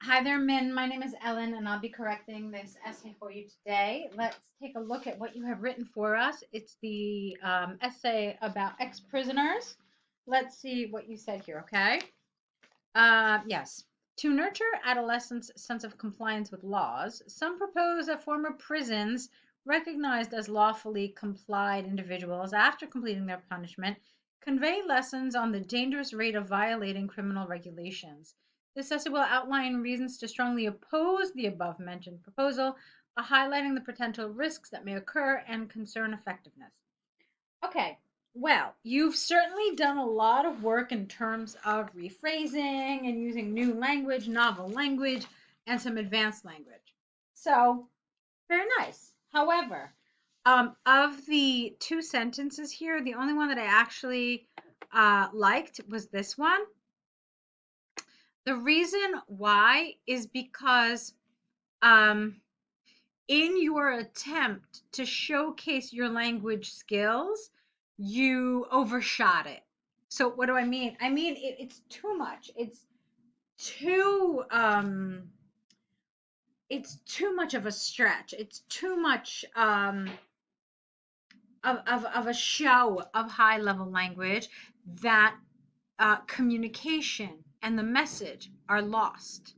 Hi there, Min. My name is Ellen, and I'll be correcting this essay for you today. Let's take a look at what you have written for us. It's the essay about ex-prisoners. Let's see what you said here, okay? Yes. To nurture adolescents' sense of compliance with laws, some propose that former prisons, recognized as lawfully complied individuals after completing their punishment, convey lessons on the dangerous rate of violating criminal regulations. This essay will outline reasons to strongly oppose the above mentioned proposal, highlighting the potential risks that may occur and concern effectiveness. Okay, well, you've certainly done a lot of work in terms of rephrasing and using new language, novel language, and some advanced language. So, very nice. However, of the two sentences here, the only one that I actually liked was this one. The reason why is because in your attempt to showcase your language skills, you overshot it. So what do I mean? I mean it's too much. Too um it's too much of a stretch. It's too much of a show of high level language that communication and the message are lost.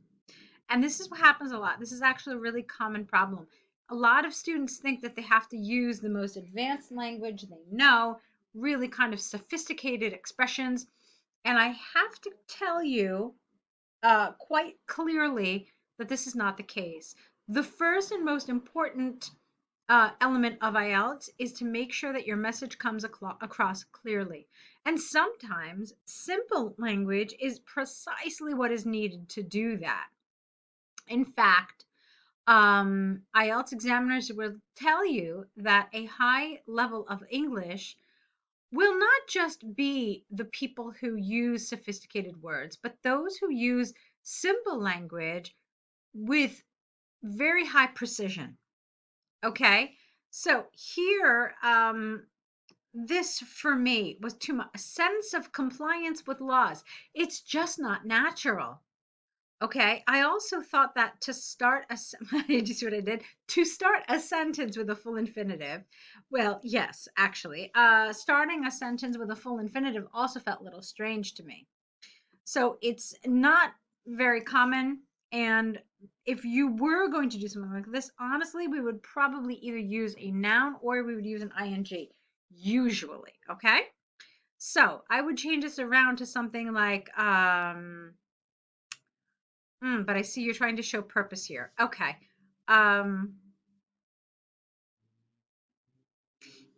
And this is what happens a lot. This is actually a really common problem. A lot of students think that they have to use the most advanced language they know, really kind of sophisticated expressions. And I have to tell you quite clearly that this is not the case. The first and most important element of IELTS is to make sure that your message comes across clearly. And sometimes simple language is precisely what is needed to do that. In fact, IELTS examiners will tell you that a high level of English will not just be the people who use sophisticated words, but those who use simple language with very high precision. Okay, so here, this for me was too much. A sense of compliance with laws. It's just not natural. Okay, I also thought that to start a you see what I did? To start a sentence with a full infinitive. Well, yes, actually. Starting a sentence with a full infinitive also felt a little strange to me. So it's not very common. And if you were going to do something like this, honestly, we would probably either use a noun or we would use an ing, usually. Okay, so I would change this around to something like but I see you're trying to show purpose here. Okay. Um,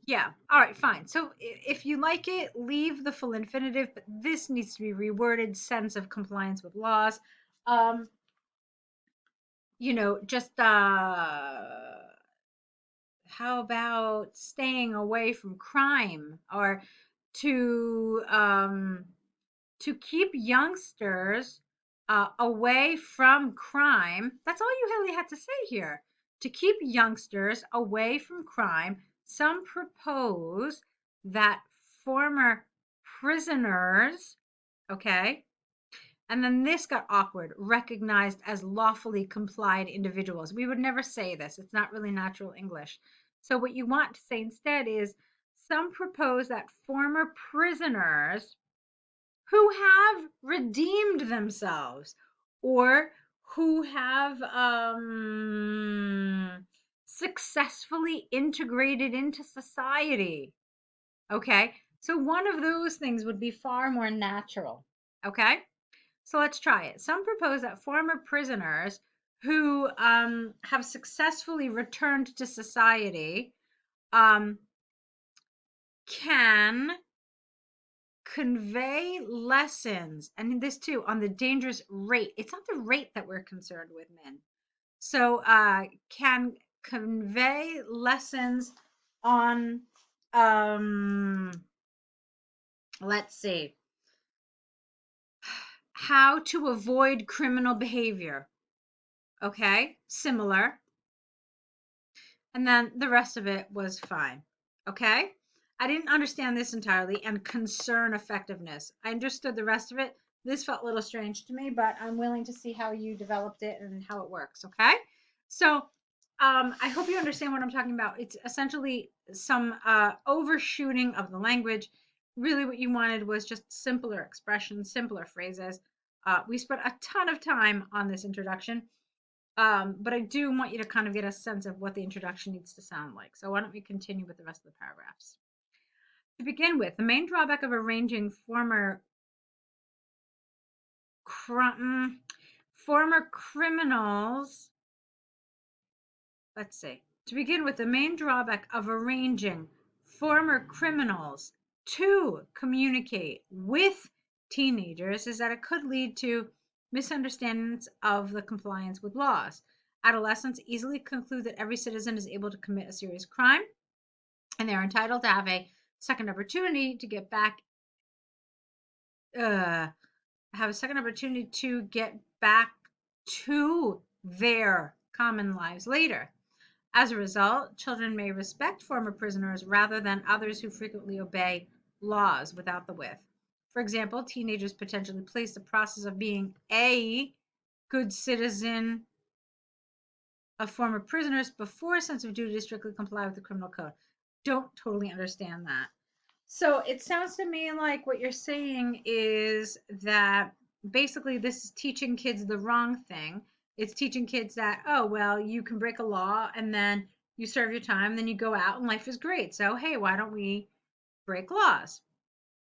yeah. All right, fine. So if you like it, leave the full infinitive, but this needs to be reworded, sense of compliance with laws. Um, just how about staying away from crime or to um to keep youngsters away from crime. That's all you really had to say here. To keep youngsters away from crime, some propose that former prisoners, okay, and then this got awkward, recognized as lawfully complied individuals. We would never say this, it's not really natural English. So, what you want to say instead is some propose that former prisoners who have redeemed themselves or who have successfully integrated into society. Okay, so one of those things would be far more natural. Okay, so let's try it. Some propose that former prisoners who have successfully returned to society um, can convey lessons, and this too, on the dangerous rate. It's not the rate that we're concerned with, men. So, can convey lessons on, um, let's see, how to avoid criminal behavior. Okay, similar. And then the rest of it was fine. Okay, I didn't understand this entirely, and concern effectiveness. I understood the rest of it. This felt a little strange to me, but I'm willing to see how you developed it and how it works. Okay. So I hope you understand what I'm talking about. It's essentially some overshooting of the language. Really, what you wanted was just simpler expressions, simpler phrases. We spent a ton of time on this introduction, but I do want you to kind of get a sense of what the introduction needs to sound like. So why don't we continue with the rest of the paragraphs? To begin with, the main drawback of arranging former criminals. Let's see. To begin with, the main drawback of arranging former criminals to communicate with teenagers is that it could lead to misunderstandings of the compliance with laws. Adolescents easily conclude that every citizen is able to commit a serious crime and they're entitled to have a second opportunity to get back uh, have a second opportunity to get back to their common lives later. As a result, children may respect former prisoners rather than others who frequently obey laws without the with. For example, teenagers potentially place the process of being a good citizen of former prisoners before a sense of duty to strictly comply with the criminal code. Don't totally understand that. So it sounds to me like what you're saying is that basically this is teaching kids the wrong thing. It's teaching kids that, oh, well, you can break a law and then you serve your time, then you go out and life is great. So, hey, why don't we break laws?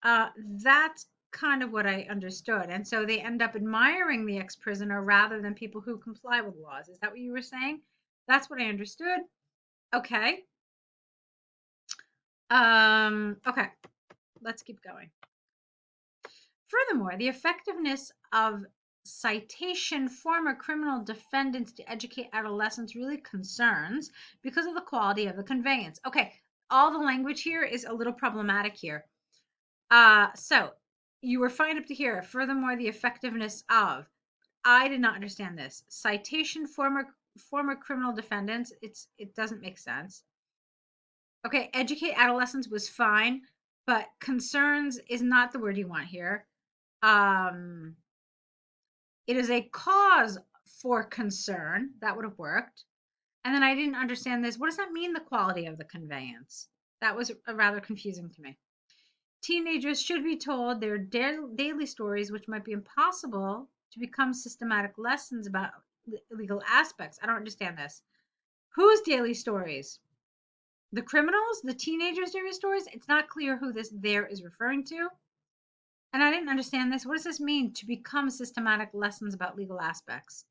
That's kind of what I understood. And so they end up admiring the ex prisoner rather than people who comply with laws. Is that what you were saying? That's what I understood. Okay. Okay. Let's keep going. Furthermore, the effectiveness of citation former criminal defendants to educate adolescents really concerns because of the quality of the conveyance. Okay, all the language here is a little problematic here. So you were fine up to here. Furthermore, the effectiveness of. I did not understand this. Citation former criminal defendants. It doesn't make sense. Okay, educate adolescents was fine, but concerns is not the word you want here. Um, it is a cause for concern. That would have worked. And then I didn't understand this. What does that mean, the quality of the conveyance? That was rather confusing to me. Teenagers should be told their daily stories, which might be impossible to become systematic lessons about legal aspects. I don't understand this. Whose daily stories? The criminals? The teenagers' daily stories? It's not clear who this there is referring to. And I didn't understand this. What does this mean, to become systematic lessons about legal aspects?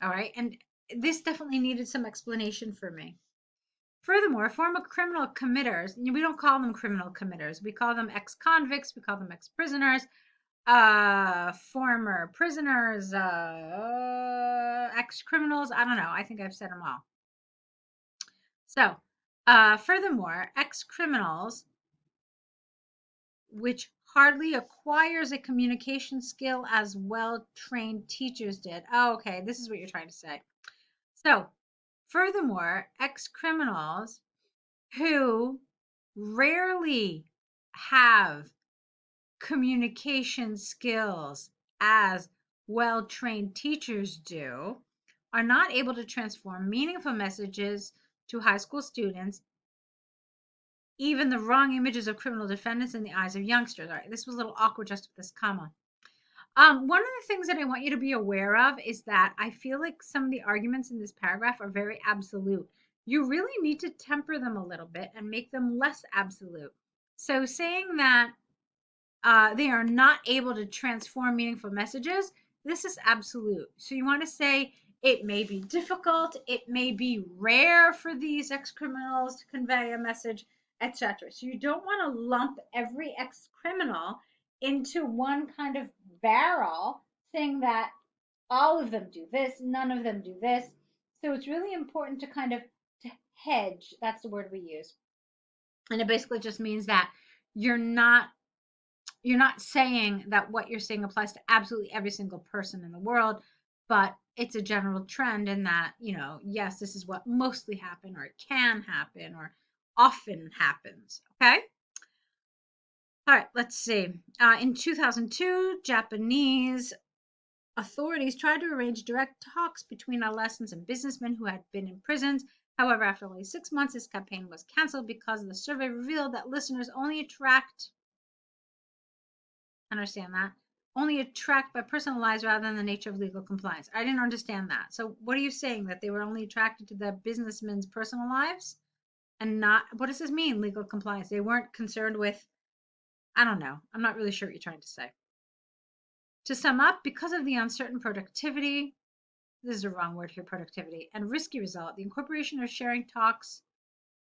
All right. And this definitely needed some explanation for me. Furthermore, former criminal committers, we don't call them criminal committers. We call them ex-convicts. We call them ex-prisoners, former prisoners, ex-criminals. I don't know. I think I've said them all. So, furthermore, ex-criminals, which hardly acquires a communication skill as well-trained teachers did. Oh, okay, this is what you're trying to say. So, furthermore, ex-criminals who rarely have communication skills as well-trained teachers do are not able to transform meaningful messages to high school students, even the wrong images of criminal defendants in the eyes of youngsters. All right, this was a little awkward just with this comma. One of the things that I want you to be aware of is that I feel like some of the arguments in this paragraph are very absolute. You really need to temper them a little bit and make them less absolute. So saying that they are not able to transform meaningful messages, this is absolute. So you want to say it may be difficult, it may be rare for these ex-criminals to convey a message, etc. So you don't want to lump every ex-criminal into one kind of barrel, saying that all of them do this, none of them do this. So it's really important to kind of to hedge. That's the word we use. And it basically just means that you're not you're not saying that what you're saying applies to absolutely every single person in the world, but it's a general trend in that, yes, this is what mostly happen, or it can happen, or often happens. Okay. All right, let's see. In 2002, Japanese authorities tried to arrange direct talks between adolescents and businessmen who had been imprisoned. However, after only 6 months, this campaign was canceled because the survey revealed that listeners only attract, understand that, only attract by personal lives rather than the nature of legal compliance. I didn't understand that. So what are you saying? That they were only attracted to the businessmen's personal lives and not, what does this mean, legal compliance? They weren't concerned with, I don't know. I'm not really sure what you're trying to say. To sum up, because of the uncertain productivity, this is the wrong word here, productivity, and risky result, the incorporation of sharing talks,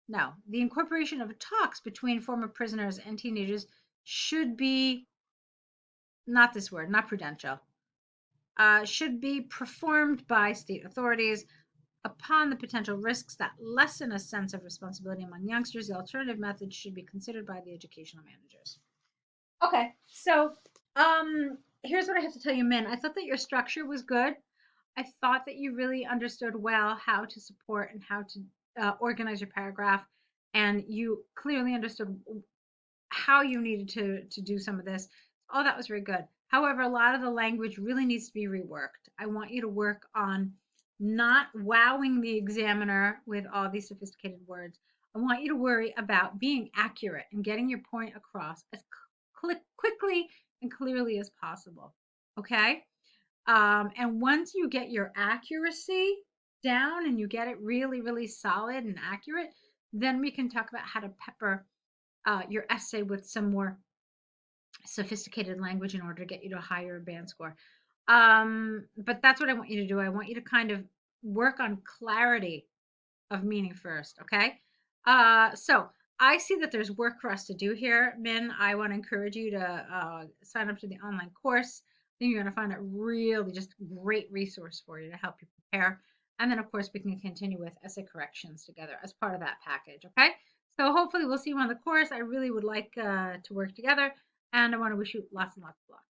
no, the incorporation of talks between former prisoners and teenagers should be, not this word, not prudential, should be performed by state authorities upon the potential risks that lessen a sense of responsibility among youngsters. The alternative methods should be considered by the educational managers. Okay, so here's what I have to tell you, Min. I thought that your structure was good. I thought that you really understood well how to support and how to organize your paragraph, and you clearly understood how you needed to do some of this. All that was very good. However, a lot of the language really needs to be reworked. I want you to work on not wowing the examiner with all these sophisticated words. I want you to worry about being accurate and getting your point across as quickly and clearly as possible. Okay? And once you get your accuracy down and you get it really, really solid and accurate, then we can talk about how to pepper your essay with some more sophisticated language in order to get you to a higher band score. But that's what I want you to do. I want you to kind of work on clarity of meaning first, okay? So I see that there's work for us to do here, Min. I want to encourage you to sign up to the online course. I think you're going to find it really just great resource for you to help you prepare. And then, of course, we can continue with essay corrections together as part of that package, okay? So hopefully we'll see you on the course. I really would like to work together, and I want to wish you lots and lots of luck.